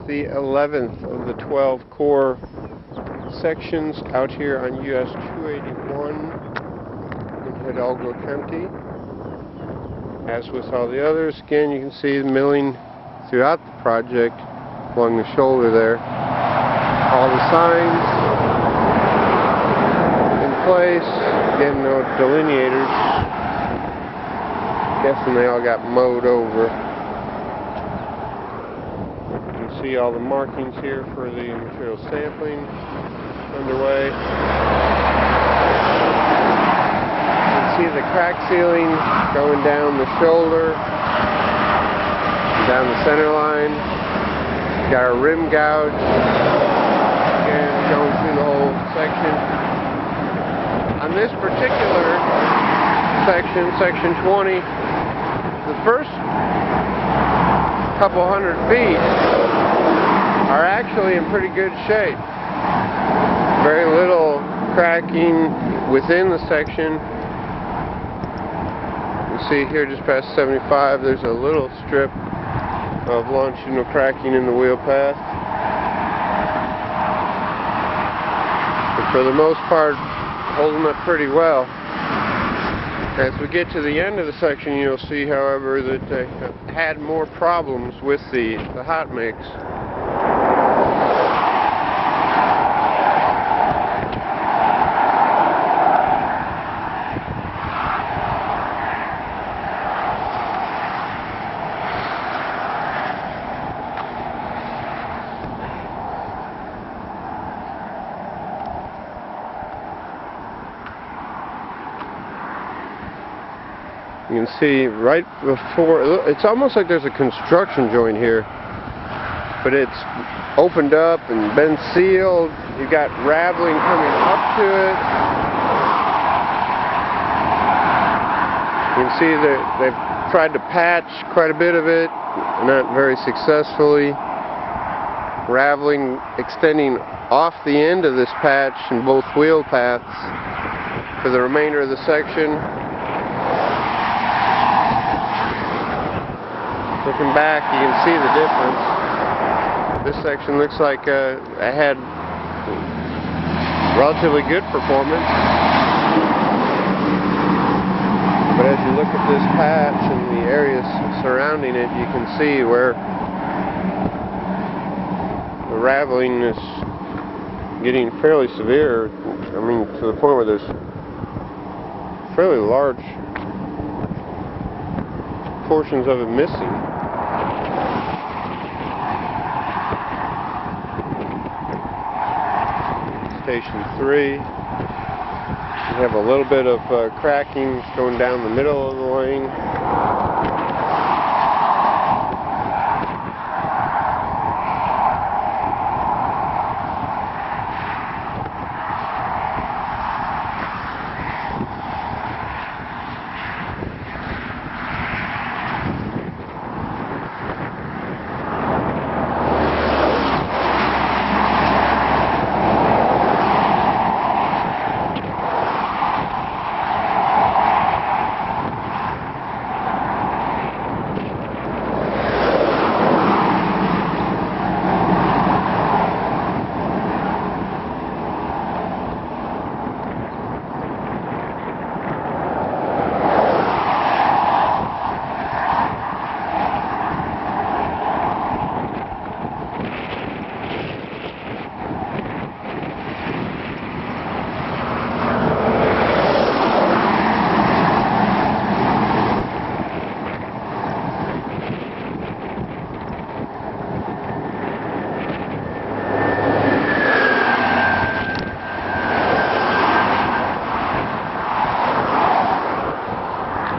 the 11th of the 12 core sections out here on US 281 in Hidalgo County. As with all the others, again, you can see the milling throughout the project along the shoulder there. All the signs in place. Again, no delineators. Guessing they all got mowed over. You can see all the markings here for the material sampling underway. You can see the crack sealing going down the shoulder, down the center line. Got our rim gouge again going through the whole section. On this particular section, section 20, the first couple hundred feet are actually in pretty good shape. Very little cracking within the section. You see here just past 75, there's a little strip of longitudinal cracking in the wheel path. But for the most part, holding up pretty well. As we get to the end of the section, you'll see, however, that they had more problems with the hot mix. You can see right before, it's almost like there's a construction joint here, but it's opened up and been sealed. You've got raveling coming up to it. You can see that they've tried to patch quite a bit of it, not very successfully. Raveling extending off the end of this patch in both wheel paths for the remainder of the section. Looking back, you can see the difference. This section looks like it had relatively good performance. But as you look at this patch and the areas surrounding it, you can see where the raveling is getting fairly severe. I mean, to the point where there's fairly large portions of it missing. Station 3. We have a little bit of cracking going down the middle of the lane.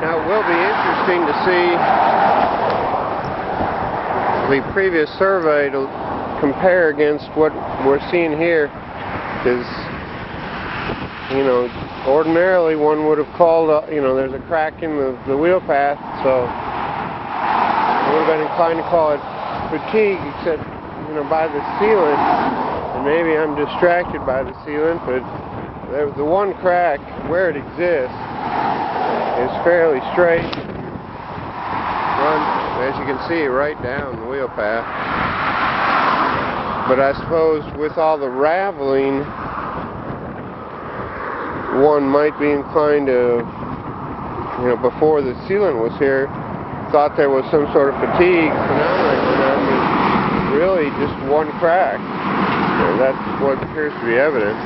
Now it will be interesting to see the previous survey to compare against what we're seeing here, because, you know, ordinarily one would have called, there's a crack in the wheel path, so I would have been inclined to call it fatigue, except, by the sealant, and maybe I'm distracted by the sealant, but the one crack, where it exists, is fairly straight. Runs, as you can see, right down the wheel path. But I suppose with all the raveling, one might be inclined to, before the sealant was here, thought there was some sort of fatigue phenomenon going on, but it's really just one crack. That's what appears to be evident.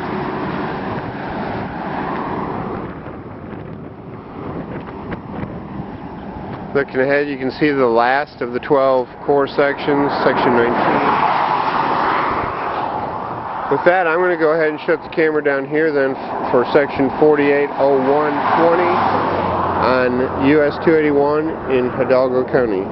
Looking ahead, you can see the last of the 12 core sections, section 19. With that, I'm going to go ahead and shut the camera down here then for section 480120 on US 281 in Hidalgo County.